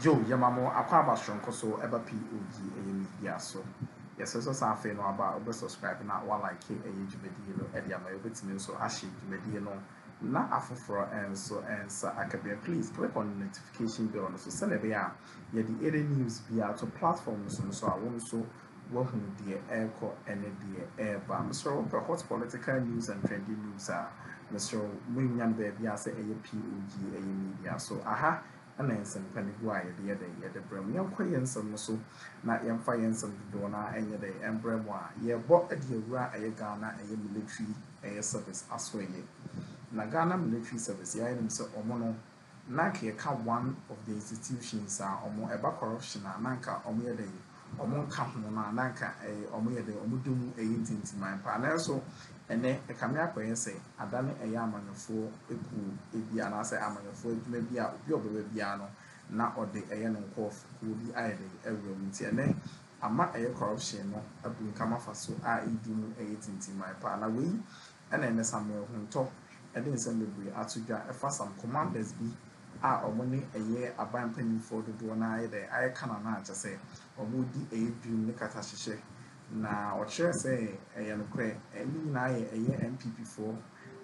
Joe Yamamo Akwaba strong so ever POG Media so. Yes, so say no about subscribe na one like a video Eddie my obetimi so ashi video no na afoforo and so Akabia please click on the notification bell so send be a ye the area news be out to platforms so I want so what who the air co and the air bam so hot political news and trending news are Mr. William baby I say a POG Media so aha and then some penny why the other year the brim young quiensome so not young fiensome the donor and day and bremois ye bought a dear ra a Ghana a military a service as well na Ghana military service ya item so omono naka ka one of the institutions are omo eba corruption nanka omo ye dey omo ka ho na nanka omo ye dey omo dum yintinti man pa na so ene e kame akoye say adane amanyefo eku ebi anase amanyefo eduma bi a obi obebe bia no na ode no nkof ko bi ayede ewrum nti ene ama corruption no abunkama faso a edum yitinti man pa na we ene ene samuel hunto ede nsem bebre atudwa efa some commanders bi a omoni aban panifo dodo na ayede ayekana na acha say omodi edum ne kata hihye na oche say no kre eni na NPP for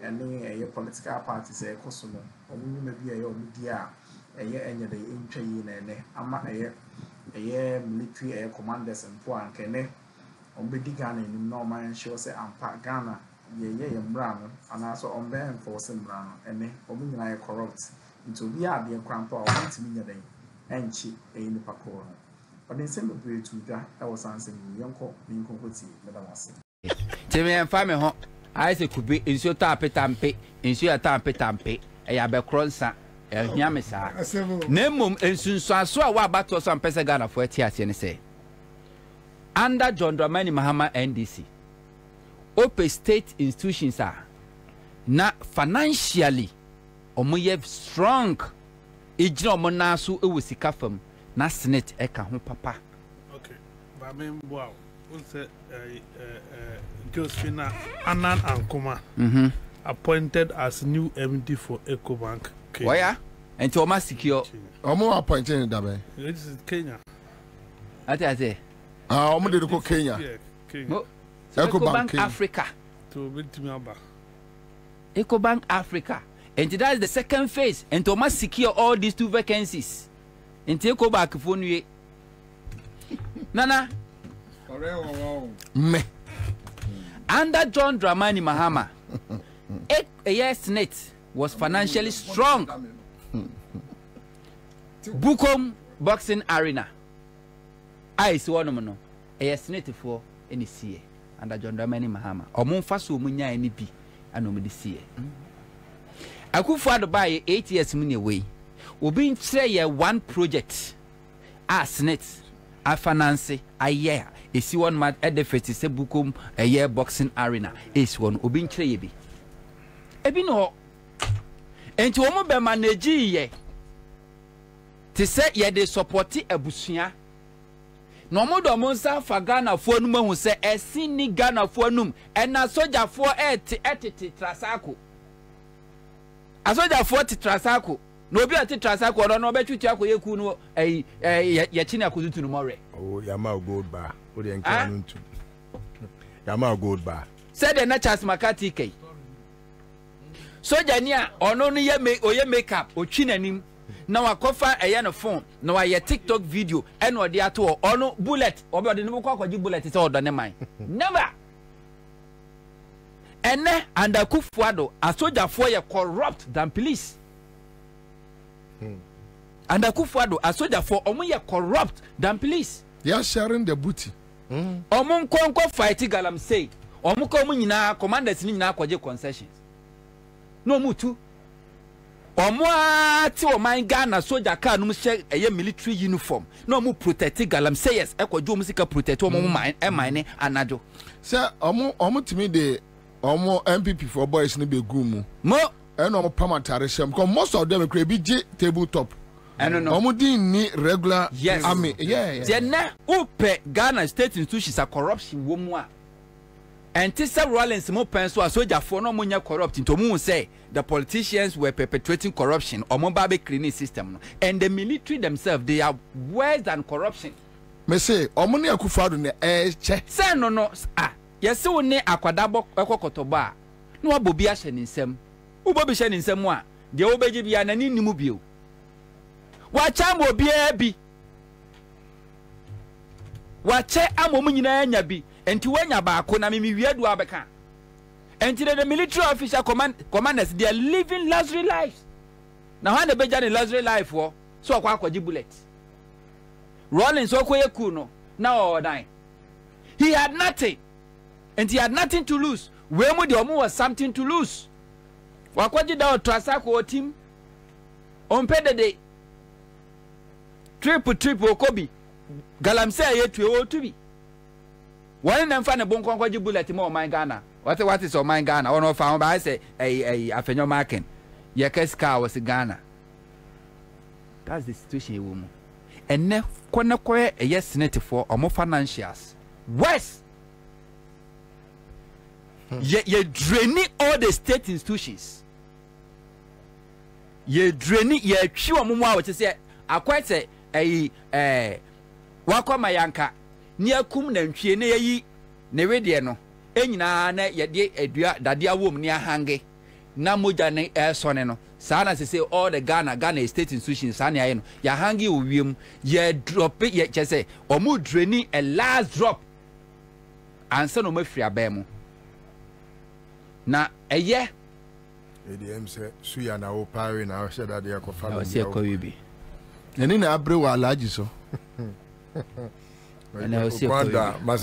eni political parties ekoso no omu ma bi omudi a enye de entwa yi na ene ama military commanders mpo ankene ombedi Ghana nim na oman show say ampa Ghana ye mra no ana so ombe enforce mra no ene omu nyina corrupt nto bi a de krampa o wantimi nya den enchi ni pakoro no but in same way to that I was answering yanko ninkoti medamase temi enfa me ho I say kube enso tape tampe enso ya tampe ya be kronsa ehia me sa na mom ensunso aso a wa abato so ampese Ghana for atiase ne say under John Dramani Mahama NDC open state institutions are na financially omoye strong ejina omo na so ewosika fam na Senate eka ho papa. Okay. But me wow. Say Josephina Anan Akroma appointed as new MD for EcoBank. Why ya? And to almost secure. Omo appointed in Dabe. This is Kenya. Ate. Omo dey go Kenya. Yeah, Kenya. EcoBank Africa. To bit me aba. EcoBank Africa. And that is the second phase. And to almost secure all these two vacancies. Inti EcoBank Akuffo nue nana me under John Dramani Mahama Senate was financially strong. Bukom boxing arena ice one no Senate for NDC under John Dramani Mahama omo faso munya NPP ana omo DCA Akuffo Addo buy 8 years munye way obi nkyere ye one project a Senate a finance a year esi one mad edefeti se bukom a year boxing arena is one obi nkyere ye bi ebi no enti wo mo be manage ye te se ye de support abusua no mo do mo nsa fa Ghana fo nu mahu se esi ni Ghana fo num ena soja fo etete trasako asoja fo trasako no bi ati trasako no be twitwa akoye ku no ye chine akozutu no more oh yama gold bar o de enka no ntu yama gold bar said the Charles Makati kai soja ni a ono no ye oye makeup o twinanim na wakofa no phone na wa ye TikTok video eno ode ato ono bullet obi ode no kwaji bullet se odo ne man never ene and Akuffo Addo asoja for ye corrupt than police. And Akuffo Addo asoja for omo ye corrupt than police. They are sharing the booty. Omo nkonko fight galamsey. Omo ko omo nyina commanders ni nyina kwaje concessions. No mutu. Omo ati o man Ghana soja car no she eye military uniform. No mu protect galamseyers e kwaje omo sika protect omo mine anajo. Say omo timi de omo NPP for boys ni be gumu. Mo and omo permanent shem because most of them could be tabletop. I don't know. Omo din ni regular army. Yeah. Then upe Ghana state institutions are corruption womu a And Tissa Rollins mo pen so a soldier for no munya corrupt into moon say the politicians were perpetrating corruption or mobabe cleaning system. And the military themselves, they are worse than corruption. Me say, omoni Akuffo ne che. Say no yes so ne akwadabo ekokotoba. No abobi ahye ne nsem. Ubobi hye ne nsem a de obeji bia na ni nimu bio. Wa cham obi abi. Wa che amom nyina anya bi. Enti wanya baako na mimi wiedu abeka. Enti the military official commanders, they are living luxury lives. Now when they beja in luxury life wo so akwaji bullet. Rollins okoye cool no. Now all dying. He had nothing. And he had nothing to lose. Wemu de omu was something to lose. Wakwaji da otrasako team. Ompede de triple okobi. Galamse yetu otubi. One them find a bon kwaji bullet more my Ghana. What is on my Ghana? Or no found by say a afenyo marking. Yakeska was a Ghana. That's the situation woman. And ne kwana kwe a yes senator for or more financials. West. You're draining all the state institutions. You're draining your chew mumwa which say I quite say a wako mayanka near kum nantwie na yi ne wedie no enyina na yede adua dade awom ne ahange na moja ne sone no saa na say all the Ghana state institutions saa ne aye no ya hange owiem ye drop ye chese omu draining a last drop ansa no mafiri abemu na eye ADM say suya na o pare na o she dade akofa no se koyibi eni na abre wa alaji so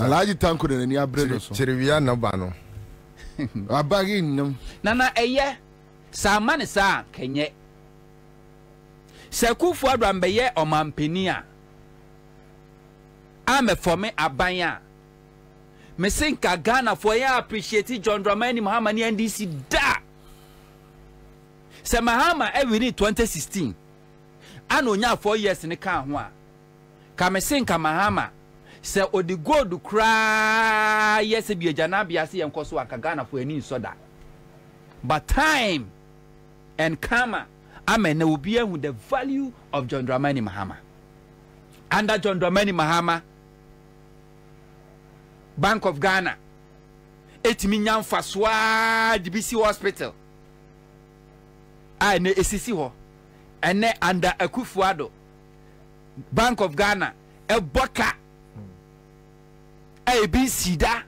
alaji tanko de ni abre no so chirivia na ba no abagi nnum na eye sa mane sa kenye Akuffo adwambeye omampeni a amefome aban a me sinka Ghana for ya appreciate John Dramani Mahama ni NDC da se Mahama every 2016 anonya 4 years ni ka ho a ka me sinka Mahama se odi gold kra yes bi agana bia se yenkoso aka Ghana for ani soda but time and karma amene will be with the value of John Dramani Mahama. Under John Dramani Mahama, Bank of Ghana, 8 million faswa DBC hospital. I ne esisi ho. Ene under Akuffo Bank of Ghana, e boka. E bi sida.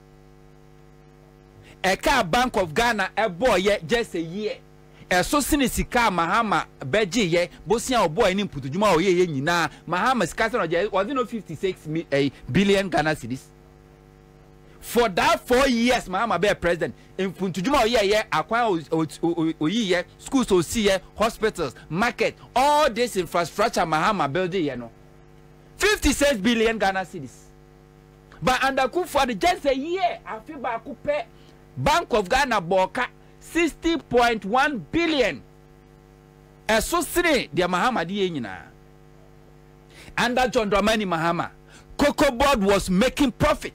E ka Bank of Ghana e boy just a year. So sinisika Mahama beji ye bosia obo ani mputujuma oye nyina Mahama skasa no was no 56 billion Ghana cedis for that 4 years Mahama be president mputujuma oye akwan oyi schools osi hospitals market all this infrastructure Mahama building ye no 56 billion Ghana cedis but under Akuffo just a year afi ba akupe Bank of Ghana boka 60.1 billion. So sine the Mahama di nyina. Under John Dramani Mahama, Cocoa Board was making profit.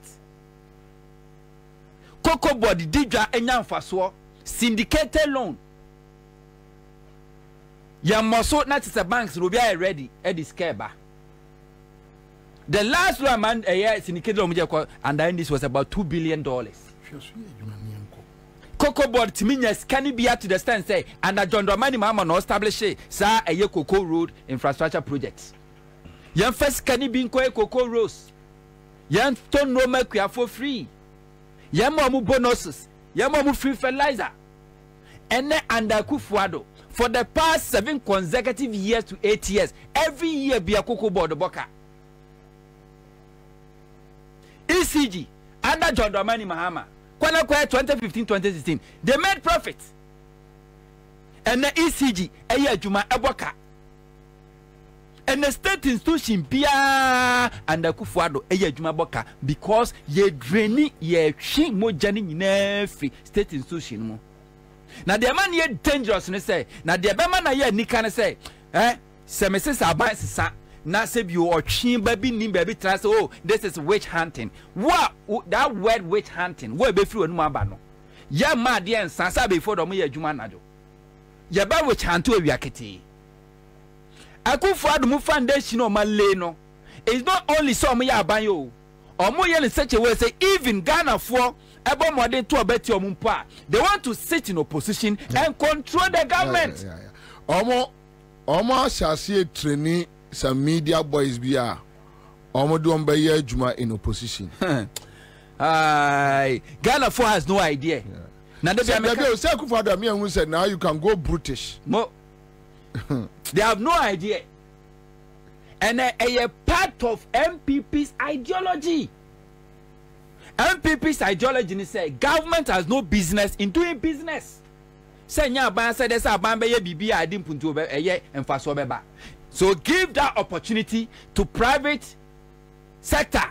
Cocoa Board didra enyan faso syndicated loan. Ya moso na tisa banks will be ready at this keba. The last one man syndicated loan under NDC was about $2 billion. Cocoa Board Timinyas can be to the stand say under John Dramani Mahama no establish sa a Cocoa Road infrastructure projects. Yan first can be Cocoa Roads. Yan ton no make for free. Yan more bonuses. Yan more free fertilizer. And then under Akuffo for the past 7 consecutive years to 8 years, every year be a Cocoa Board boka. ECG under John Dramani Mahama. 2015-2016, they made profit. And the ECG, a year Juma Eboka. And the state institution, Pia and the Akuffo, a year Juma Boka, because ye draining ye ching mo jani in every state institution. Now, the man ye dangerous, and say, now the man ye Nikan say, se me says, I buy sa, na se bi o twin baby nim baby try say oh this is witch hunting. What that word witch hunting wo be free onum aba no ya ma de ensansa before do mo ya adwuma najo ya ba witch hunt o wiakete Akuffo Addo foundation o ma le no it's not only so mo ya aban yo o mo ye in such a way say even Ghana for ebo modern to obeti o mpa they want to sit in opposition and control the government. Omo shall training some media boys be omo do be adwuma in opposition. Ghana for has no idea. Now they say Akuffo Addo who said now you can go brutish. They have no idea. And a part of NPP's ideology. NPP's ideology is say government has no business in doing business. Say nya ban say this ban be bibi adi mpuntu be eye emfaso be ba. So give that opportunity to private sector.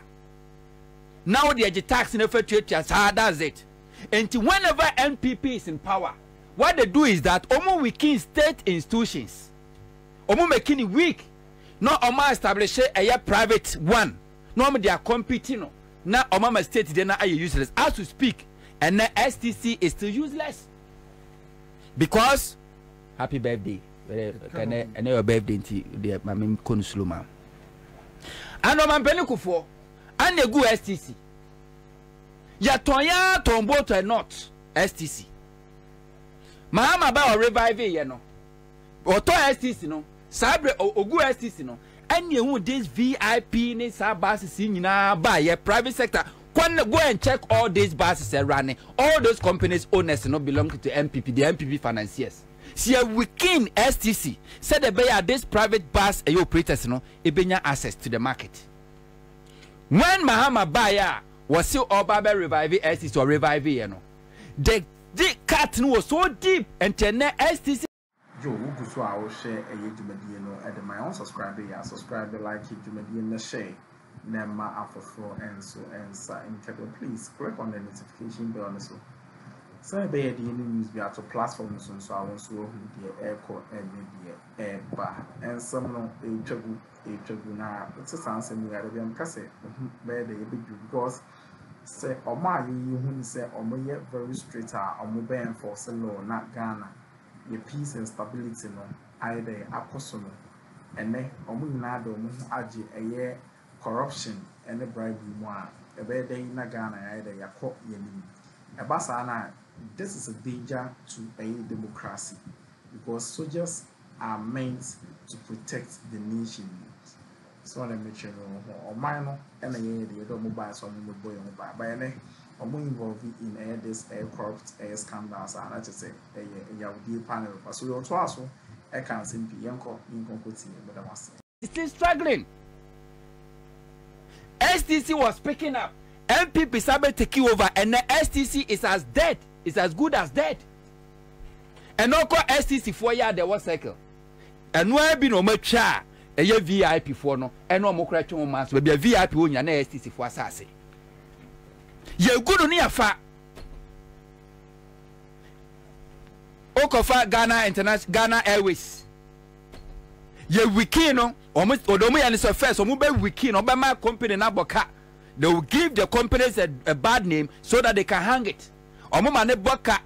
Now the tax in the that's it. And whenever NPP is in power, what they do is that omo weaken state institutions. Omo making it weak. No omo establish a private one. No they are competing. Now omo state they are useless. As to speak, and the STC is still useless. Because happy birthday. And your birthday the mama konsuluma. And man Akuffo and the go STC. Ya tonya tombo to not STC. Mahama ba revive ye no. Oto STC no. Sabre ogu STC no. And you this VIP ni sa buses nyina ba ye private sector. Go and check all these buses are running. All those companies owners no belong to NPP, the NPP financiers. See a within STC said the buyer this private bus operators no ebenya access to the market. When Mahama buyer was still all Baba reviving STC or reviving you know. The cut was so deep and then STC Joe Ugusu I will share a Jumadi no at my own subscriber ya subscribe like it Jumadi in the share. Nema Akuffo and so and sa in please click on the notification bell so. So be the news be at platforms so I want to who the airco and the air bar and some no a chagu na it's a sense me are be am kase be the big because say oma you who say omo ye very straight omo be enforce law na Ghana the peace and stability no either apostle and then omo nyina do mo agi eye corruption and the bribery more a bad day in Ghana either yakop yemin a basana. This is a danger to a democracy because soldiers are meant to protect the nation. So let me tell you, or minor and a year the mobile so boy on by any or more involved in this corrupt scandals and I just say a Yahudi panel. So you're also I can't simply yanko in concrete, but I must say. It's still struggling. STC was picking up. NPP sabe taking over and the STC is as dead. It's as good as dead. And no call STC 4 years there was cycle. And where be no much a VIP for no and no more cratching mass will be a VIP on your STC for assassin. You're good on your fat. Okofa Ghana International Ghana Airways. Ye wiki no almost odomo and so first or move wiki no by my company naboka. They will give the companies a bad name so that they can hang it. Omo mane boka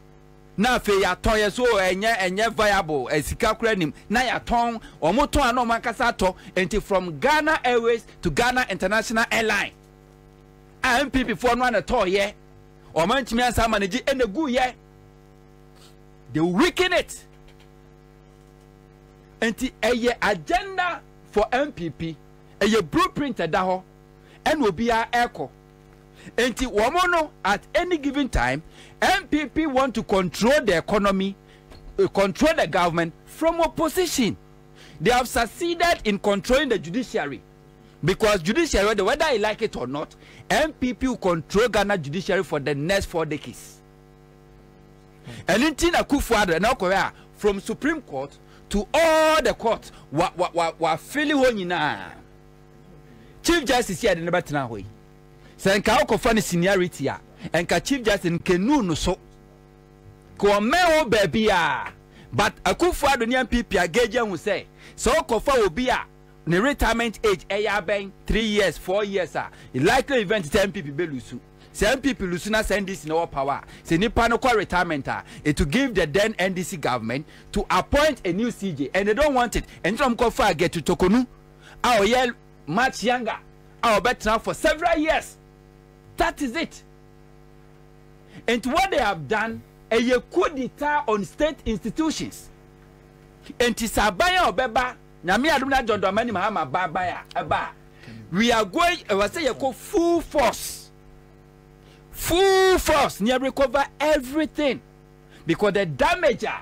na fe ya ton ye so enye viable esika kura nim na ya ton omo ton ana omo kasa to enti from Ghana Airways to Ghana International Airline MPP for no na to ye omo ntimi ansa manage enegu ye they weaken it enti eye agenda for MPP eye blueprint da ho en obi a eko enti womono at any given time NPP want to control the economy, control the government from opposition. They have succeeded in controlling the judiciary because judiciary, whether I like it or not, NPP will control Ghana judiciary for the next 4 decades. And in Akuffo Addo now Korea from Supreme Court to all the courts wa feeling honina. Chief Justice here the never tena hoy. Senka okofani seniority ya. Enka Chief Justice nkenu no so. Ko meo baby ya. But Akuffo Addo ni MPP ageje hu say so okofa obi a the retirement age 3 years 4 years likely event 10 people be lose. Some people lose na send this in our power. Say nipa no call retirement it to give the then NDC government to appoint a new CJ and they don't want it. And some call for get to Tokonu. Our year much younger. Our better for several years. That is it. And what they have done a coup d'etat on state institutions. And Tisabaya Obeba, Nami Aduna John Domani Mahama Babaya Aba. We are going, I was saying, full force. Full force near recover everything. Because the damager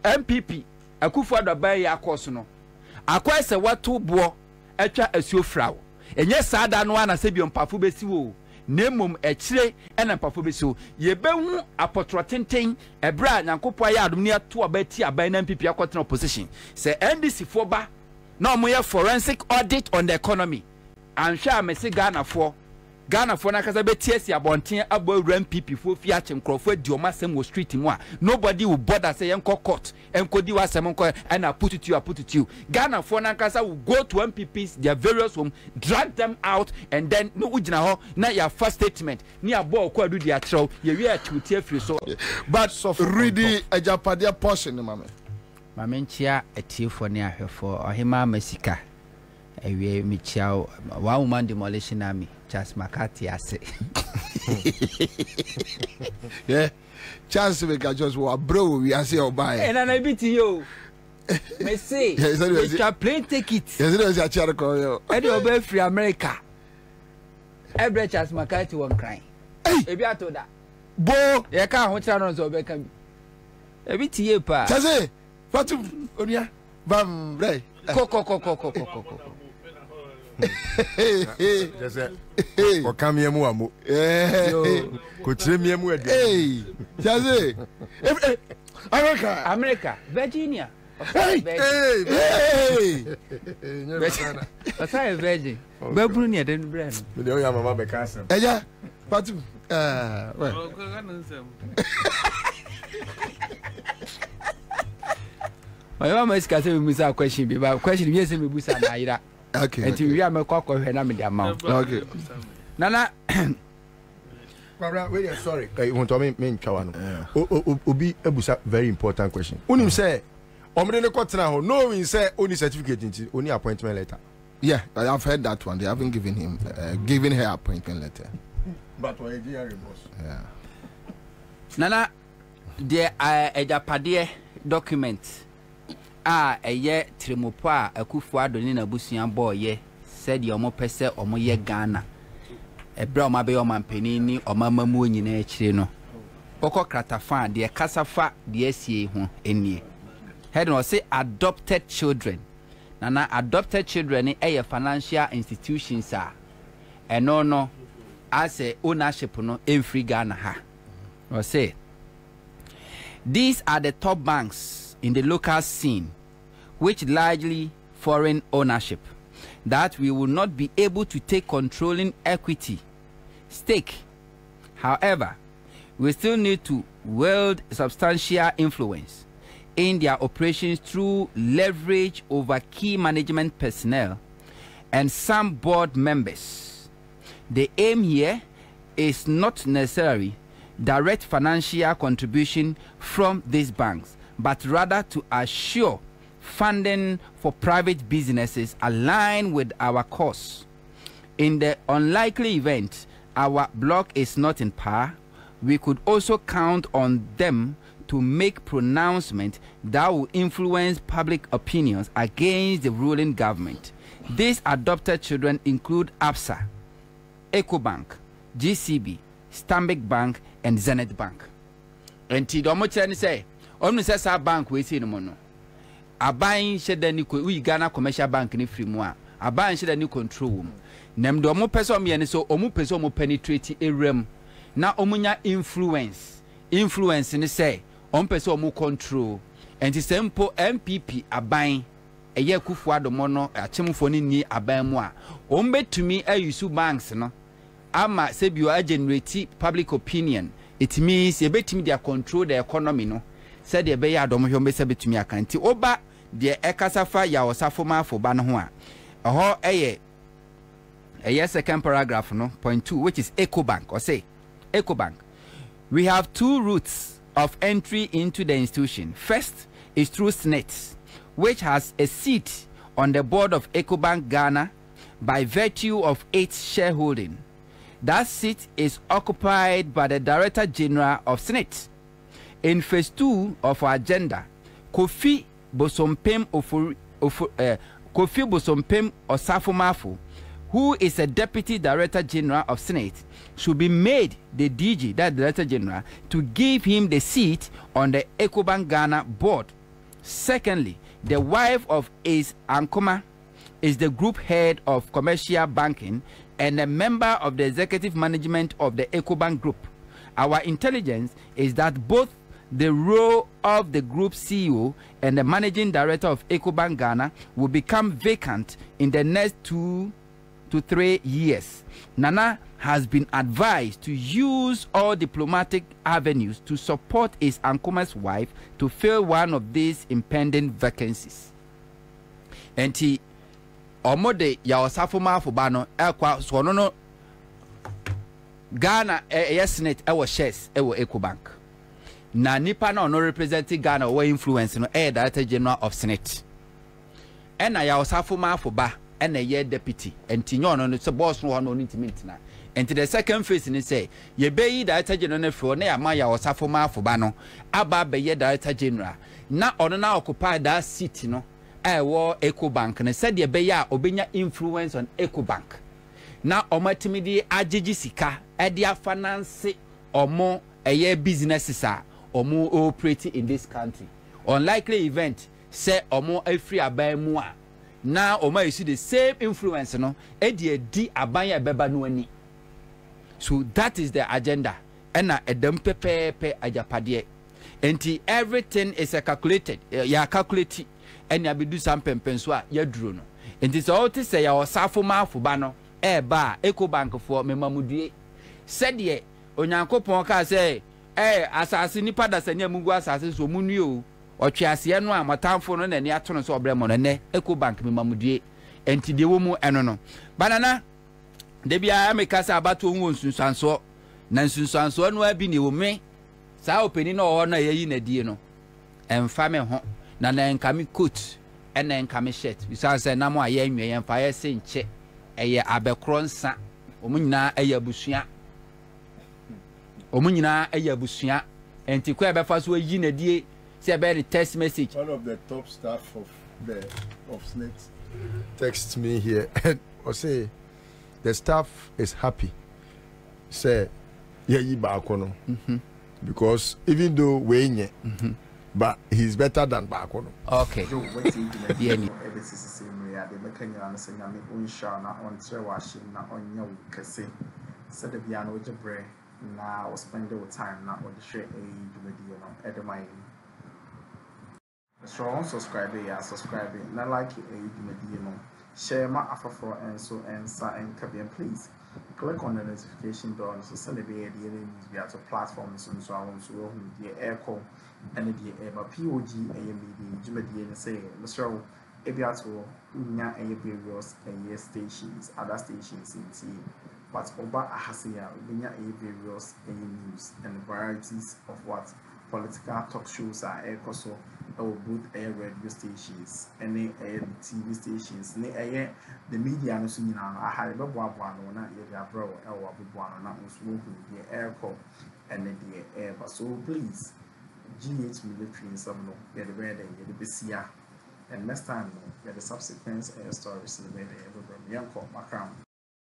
NPP, Akuffo Addo course no. Akwa se watu bo etwa asuo frawo. Enye sada no ana se bi mpafu besi wo. Nemum echire ena mpafu besi wo. Ye behu apotrotenten ebra nyankopɔ ya adom ne ato abati aban na NPP akɔtena opposition. Se NDC fo ba na omoye forensic audit on the economy. Anhwa amese Ghana for na kasa beti esi abonten abo NPP fo fi ache nkrofo di omasem wo street mu a nobody will bother say enko court enko di wasem enko and I put it to you Ghana for na kasa will go to MPPs their various home drag them out and then no ugina ho na your first statement ni abo ko adu dia throw ye wi atuti afiri so but ready ajapadia portion mama nchia etiefo ne ahwefo ohima masika ewie michiao wa woman demolition army Charles Makati ase. Yeah. Charles we can just wa bro we are say obai. And I be to you. Me say. Mr. Plain take it. Yes, it was a chair call you. Eddie obey free America. Every Charles Makati one crying. Hey. Ebi ato da. Bo. Ye ka ho tra no so be kan. Ebi tie pa. Chaze. Fatu onia. Bam bre. Ko. Just or come here, Muamu. Could trim him with Jaze. America, Virginia. Hey, but I virgin. Babrunia didn't brand. We don't have a mother castle. Yeah, but my mama is casting me a question. Be about question. Yes, we busa naira. Okay. And we are my cock or her name amount. Okay. Nana. Sorry. I want to mean Kawano. Obi Ebusa, very important question. Unim say, Omrene Kotra, no, we say only certificate, only appointment letter. Yeah, I have heard that one. They haven't given him, given her appointment letter. But why boss? Yeah. Nana, there are a Japadie document. Eye Trimopa, Akuffo Addo ni na busuan boy ye said your mo pese omo ye Ghana. Ebra oma be oma mpani ni oma mamu nyina akire no. Okọ kratafa de kasafa de asie ho enie. Head no say adopted children. Nana adopted children ni financial institutions no as a ownership no every Ghana ha. Or say these are the top banks in the local scene, which largely foreign ownership, that we will not be able to take controlling equity stake. However, we still need to wield substantial influence in their operations through leverage over key management personnel and some board members. The aim here is not necessarily direct financial contribution from these banks, but rather to assure funding for private businesses aligned with our cause. In the unlikely event our bloc is not in power, we could also count on them to make pronouncements that will influence public opinions against the ruling government. These adopted children include ABSA, EcoBank, GCB, Stanbic Bank, and Zenith Bank. And Tidomo say, Omni says our bank we see no mono. A buying shed any Ghana commercial bank ni free moi. A buying shed any control. Nem do mo person me and so omu person mo penetrate a realm. Na omunya influence. Influence ni say person mo control. And the simple NPP a buying a year Akuffo Addo mono a chimfoni ni a buy moi. Ombe to me a use banks no. Ama say you are generate public opinion. It means you bet me they control the economy no. Said the bear dom home be to me akanti oba de ekasafa ya osafoma fo ba no ho a ho eye second paragraph no point 2 which is Ecobank or say Ecobank. We have two routes of entry into the institution. First is through SNET, which has a seat on the board of Ecobank Ghana by virtue of its shareholding. That seat is occupied by the Director General of SNET. In phase 2 of our agenda, Kofi Bosompem Osafomafo, who is a Deputy Director General of Senate, should be made the DG, that Director General, to give him the seat on the Ecobank Ghana board. Secondly, the wife of Akroma is the group head of commercial banking and a member of the executive management of the Ecobank Group. Our intelligence is that both the role of the group CEO and the managing director of Ecobank Ghana will become vacant in the next 2 to 3 years. Nana has been advised to use all diplomatic avenues to support his Ankroma's wife to fill one of these impending vacancies. Enti omode ya osafoma afobano ekwa so no Ghana Senate ewo shares ewo Ecobank. Na nipa na ono representing Ghana or influence no Director General of Senate. Ena ya osafoma afoba ena ye deputy enti nyo no so boss no no intimate na. Enti the second phase ni say ye be Director General fro na ya ma ya osafoma afoba no aba be ye Director General na ono na occupy that seat no ewo Ecobank na said ye be ya obenya influence on Ecobank. Na omatimidi agigi sika e dia finance omo eye businesses a omo operate in this country. Unlikely event say omo free aban mu a na omo isi the same influence no e di aban ya beba no ani. So that is the agenda. Ena edem pepepe ajapade. Enti everything is calculated. Ya calculate and ya be do some pempenso a ya duro no. Enti so what say ya osafo ma afoba no ba Ecobank for memamudie. Said ye onyankopon ka say asase nipa da sanya mungu asase so munu yo otwease no a matamfo no na ne ato no so obremo no ne Ecobank memamudie enti de wo mu eno no banana de bia ameka sa abato wo nsunsanso na nsunsanso no abi ne wo me sa openi no ho na yayi na die no emfa me ho na na enkame coat ena enkame shirt bisa say na mo aye nwe yemfa ye se nche eye abekronsa omunyina eye abusua omunyina eye abusua enti kwa be fa so yi na die say be the text message. One of the top staff of SNET text me here or say the staff is happy say ye Bakono because even though we but he's better than Bakono. Okay. Na was spend the time na or the share so subscribe na like share my afafro and so and please click on the notification bell so send the news via to platforms and so on so the aircom and the POG Media say Mr. Ebiato nya various stations other stations in T but Oba Ahasia Binya various news and varieties of what political talk shows are also both radio stations and TV stations the media no so nyina I had a boa no na ye dia bro e wo aboa no na nso wo the aircom and the air so please GH Military in some no get the red and the besia and next time no get the subsequent stories in the way they ever bring Akroma